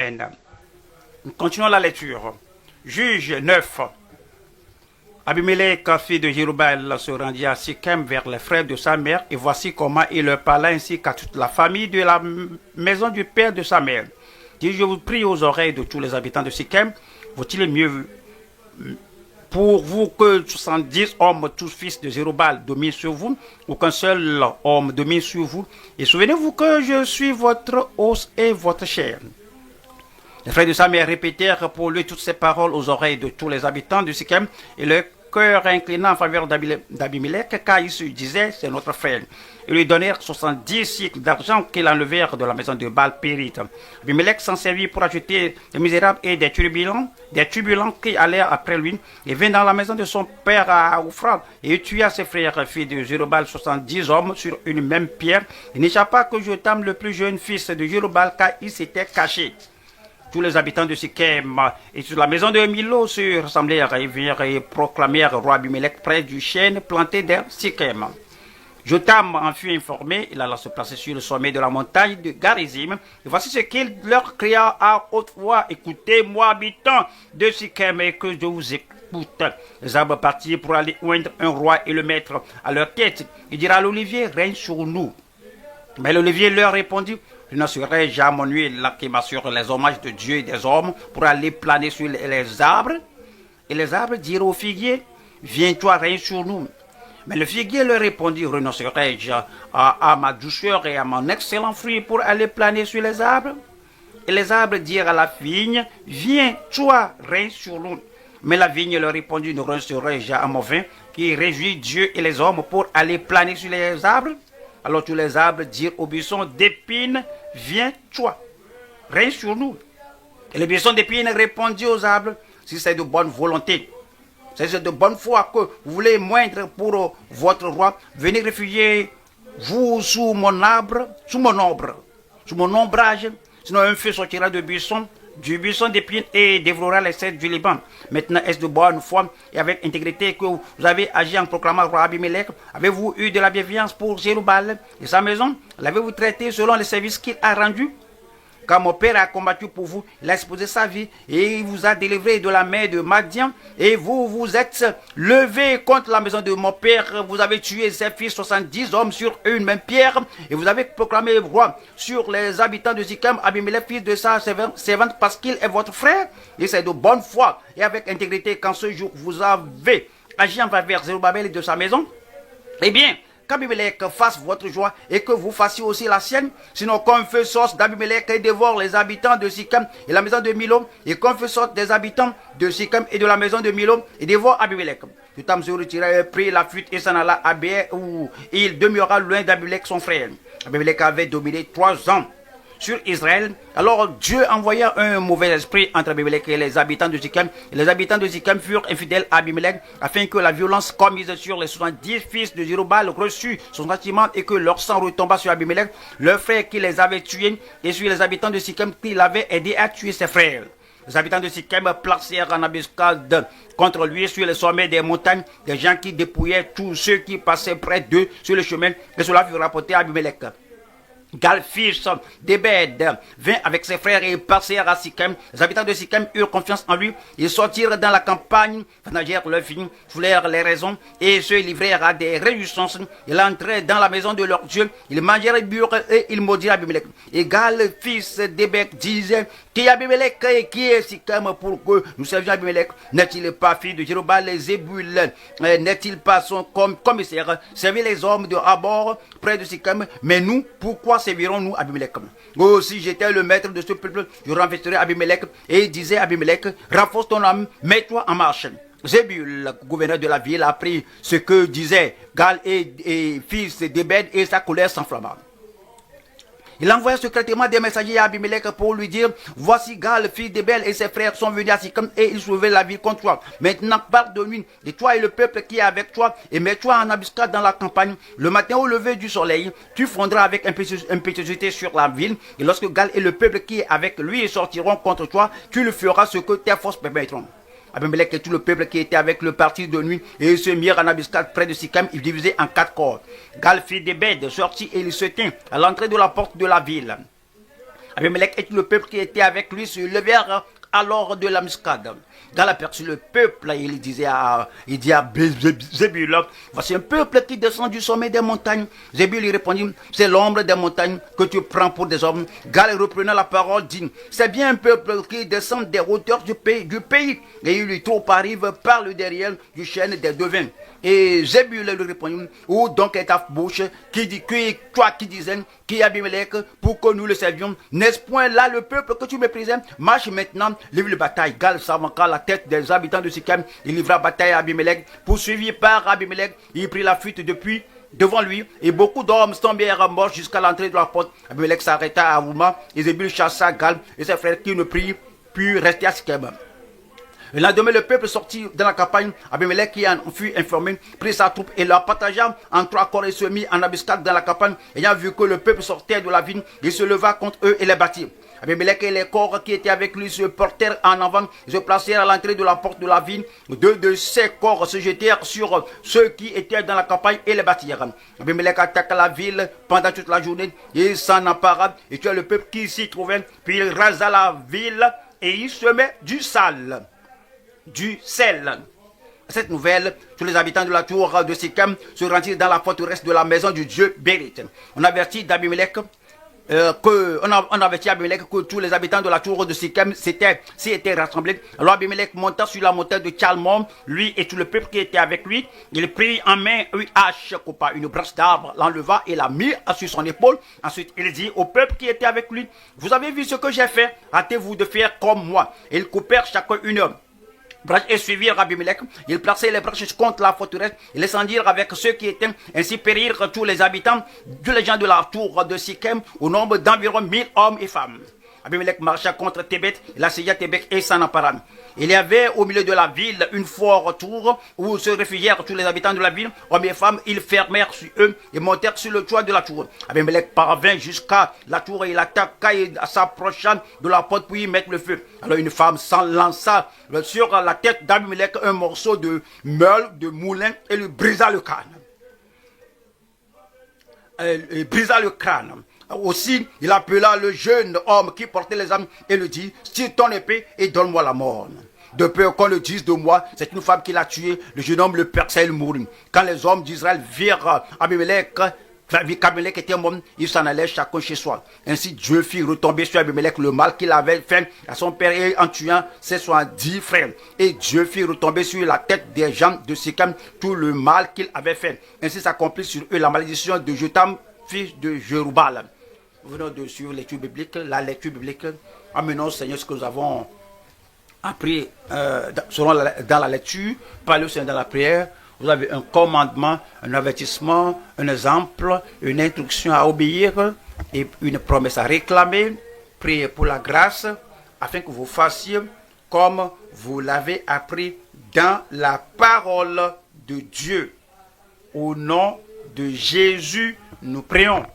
Amen. Continuons la lecture. Juge 9. Abimelech, fils de Jérubbal, se rendit à Sichem vers les frères de sa mère, et voici comment il leur parla ainsi qu'à toute la famille de la maison du père de sa mère. Dit, je vous prie aux oreilles de tous les habitants de Sichem, vaut-il mieux pour vous que 70 hommes, tous fils de Jérubbal, dominent sur vous, ou qu'un seul homme domine sur vous? Et souvenez-vous que je suis votre os et votre chair. Les frères de sa mère répétèrent pour lui toutes ces paroles aux oreilles de tous les habitants de Sichem, et leur cœur incliné en faveur d'Abimelech, car ils se disaient, c'est notre frère. Ils lui donnèrent 70 cycles d'argent qu'ils enlevèrent de la maison de Baal-Périte. Abimelech s'en servit pour acheter des misérables et des turbulents qui allèrent après lui, et vint dans la maison de son père à Ophra, et il tua ses frères, fils de Jérubbal, 70 hommes sur une même pierre. Il n'échappa que Jotham, le plus jeune fils de Jérubbal, car il s'était caché. Tous les habitants de Sichem et sur la maison de Milo se rassemblèrent et virent et proclamèrent roi Abimelech près du chêne planté dans Sichem. Jotham en fut informé, il alla se placer sur le sommet de la montagne de Garizim. Et voici ce qu'il leur cria à haute voix: écoutez-moi, habitants de Sichem, et que je vous écoute. Les arbres partirent pour aller oindre un roi et le mettre à leur tête. Il dira à l'olivier: règne sur nous. Mais l'olivier leur répondit: je ne serai jamais nuit là qui m'assure les hommages de Dieu et des hommes pour aller planer sur les arbres. Et les arbres dirent au figuier: viens-toi, règne sur nous. Mais le figuier leur répondit: renoncerai-je à ma douceur et à mon excellent fruit pour aller planer sur les arbres? Et les arbres dirent à la vigne: viens-toi, règne sur nous. Mais la vigne leur répondit: ne renoncerai-je à mon vin qui réjouit Dieu et les hommes pour aller planer sur les arbres? Alors tous les arbres dirent au buisson d'épines: viens-toi, règne sur nous. Et le buisson d'épines répondit aux arbres: si c'est de bonne volonté, si c'est de bonne foi que vous voulez moindre pour votre roi, venez réfugier vous sous mon arbre, sous mon ombrage. Sinon un feu sortira du buisson d'épines et dévorera les cèdres du Liban. Maintenant, est-ce de bonne foi et avec intégrité que vous avez agi en proclamant roi Abimelech? Avez-vous eu de la bienveillance pour Jérubbal et sa maison? L'avez-vous traité selon les services qu'il a rendus? Quand mon père a combattu pour vous, il a exposé sa vie et il vous a délivré de la main de Madian. Et vous vous êtes levé contre la maison de mon père. Vous avez tué ses fils, 70 hommes sur une même pierre. Et vous avez proclamé roi sur les habitants de Sichem, Abimelech, fils de sa servante, parce qu'il est votre frère. Et c'est de bonne foi et avec intégrité qu'en ce jour vous avez agi en faveur de Zerubbabel et de sa maison. Eh bien, qu'Abimelech fasse votre joie et que vous fassiez aussi la sienne. Sinon, qu'un feu sorte d'Abimelech et dévore les habitants de Sichem et la maison de Milo, et qu'un feu sorte des habitants de Sichem et de la maison de Milo et dévore Abimelech. Jotham se retira et prit la fuite et s'en alla à Béer, où il demeura loin d'Abimelech son frère. Abimelech avait dominé 3 ans sur Israël. Alors Dieu envoya un mauvais esprit entre Abimelech et les habitants de Sichem. Et les habitants de Sichem furent infidèles à Abimelech, afin que la violence commise sur les 70 fils de Jérubbal reçut son châtiment et que leur sang retomba sur Abimelech, leur frère qui les avait tués, et sur les habitants de Sichem qui l'avaient aidé à tuer ses frères. Les habitants de Sichem placèrent en embuscade contre lui sur les sommets des montagnes des gens qui dépouillaient tous ceux qui passaient près d'eux sur le chemin, et cela fut rapporté à Abimelech. Gal, fils d'Ebed, vint avec ses frères et passèrent à Sichem. Les habitants de Sichem eurent confiance en lui. Ils sortirent dans la campagne, nagèrent leurs filles, foulèrent les raisons et se livrèrent à des réjouissances. Ils entraient dans la maison de leur Dieu. Ils mangèrent et burent et ils maudirent Abimelech. Et Gal, fils d'Ebed, disait: qui est Abimelech et qui est Sichem pour que nous servions Abimelech? N'est-il pas fils de Jérubbal les Zébul? N'est-il pas son commissaire? Servir les hommes de Habor près de Sichem. Mais nous, pourquoi servirons-nous Abimelech? Oh, si j'étais le maître de ce peuple, je renverserais Abimelech. Et il disait à Abimelech: renforce ton âme, mets-toi en marche. Zébul, gouverneur de la ville, apprit ce que disaient Gal et fils d'Ebed, et sa colère s'enflamma. Il envoya secrètement des messagers à Abimelech pour lui dire: voici Gal, fils d'Ebed, et ses frères sont venus à Sichem et ils sauvaient la ville contre toi. Maintenant pars de nuit, et toi et le peuple qui est avec toi, et mets-toi en embuscade dans la campagne. Le matin au lever du soleil, tu fondras avec impétuosité sur la ville, et lorsque Gal et le peuple qui est avec lui sortiront contre toi, tu le feras ce que tes forces permettront. Abimelech et tout le peuple qui était avec le parti de nuit, et ils se mirent en embuscade près de Sichem, ils divisaient en 4 corps. Gal, fils d'Ebed, sortit et il se tint à l'entrée de la porte de la ville. Abimelech et tout le peuple qui était avec lui se levèrent alors de la muscade. Dans l'aperçu, le peuple, il dit à Zébul, voici un peuple qui descend du sommet des montagnes. Zébul lui répondit, c'est l'ombre des montagnes que tu prends pour des hommes. Gad, reprenant la parole, dit, c'est bien un peuple qui descend des hauteurs du pays. Et il lui trouve par rive par le derrière du chêne des devins. Et Zébul lui répondit, où donc est ta bouche qui dit, toi qui disais, qui est Abimelech, pour que nous le servions? N'est-ce point là le peuple que tu méprisais? Marche maintenant, livre la bataille. Gad s'avança la tête des habitants de Sichem. Il livra bataille à Abimelech. Poursuivi par Abimelech, il prit la fuite devant lui, et beaucoup d'hommes tombèrent morts jusqu'à l'entrée de la porte. Abimelech s'arrêta à Houma, et Zébul chassa Gad et ses frères qui ne purent rester à Sichem. Le lendemain, le peuple sortit dans la campagne. Abimelech, qui en fut informé, prit sa troupe et la partagea en 3 corps et se mit en embuscade dans la campagne. Ayant vu que le peuple sortait de la ville, il se leva contre eux et les battit. Abimelech et les corps qui étaient avec lui se portèrent en avant et se placèrent à l'entrée de la porte de la ville. 2 de ces corps se jetèrent sur ceux qui étaient dans la campagne et les battirent. Abimelech attaqua la ville pendant toute la journée. Il s'en empara et tua le peuple qui s'y trouvait. Puis il rasa la ville et il semait du sel. Cette nouvelle, tous les habitants de la tour de Sichem se rendirent dans la forteresse de la maison du Dieu Bérite. On avertit Abimelech que tous les habitants de la tour de Sichem s'étaient rassemblés. Alors Abimelech monta sur la montagne de Tchalmon, lui et tout le peuple qui était avec lui. Il prit en main une hache, coupa une branche d'arbre, l'enleva et la mit sur son épaule. Ensuite, il dit au peuple qui était avec lui, vous avez vu ce que j'ai fait, hâtez-vous de faire comme moi. Et ils coupèrent chacun une branche et suivirent Abimelech. Ils plaçaient les branches contre la forteresse et descendirent avec ceux qui étaient. Ainsi périrent tous les habitants, tous les gens de la tour de Sichem, au nombre d'environ 1000 hommes et femmes. Abimelech marcha contre Thébet, il assaillit Thébet et s'en empara. Il y avait au milieu de la ville une forte tour où se réfugièrent tous les habitants de la ville. Hommes et femmes, ils fermèrent sur eux et montèrent sur le toit de la tour. Abimelech parvint jusqu'à la tour et il attaqua et s'approcha de la porte pour y mettre le feu. Alors une femme s'en lança sur la tête d'Abimelech un morceau de meule, de moulin et lui brisa le crâne. Aussi, il appela le jeune homme qui portait les armes et lui dit, tire ton épée et donne-moi la mort. De peur qu'on le dise de moi, c'est une femme qui l'a tué. Le jeune homme le perça et il mourut. Quand les hommes d'Israël virent Abimelech, qu'Abimelech était mort, ils s'en allaient chacun chez soi. Ainsi, Dieu fit retomber sur Abimelech le mal qu'il avait fait à son père et en tuant ses 70 frères. Et Dieu fit retomber sur la tête des gens de Sichem tout le mal qu'il avait fait. Ainsi s'accomplit sur eux la malédiction de Jotham, fils de Jérubal. Nous venons de suivre la lecture biblique. Amenons, Seigneur, ce que nous avons appris dans la lecture, par le Seigneur dans la prière. Vous avez un commandement, un avertissement, un exemple, une instruction à obéir et une promesse à réclamer. Priez pour la grâce afin que vous fassiez comme vous l'avez appris dans la parole de Dieu. Au nom de Jésus, nous prions.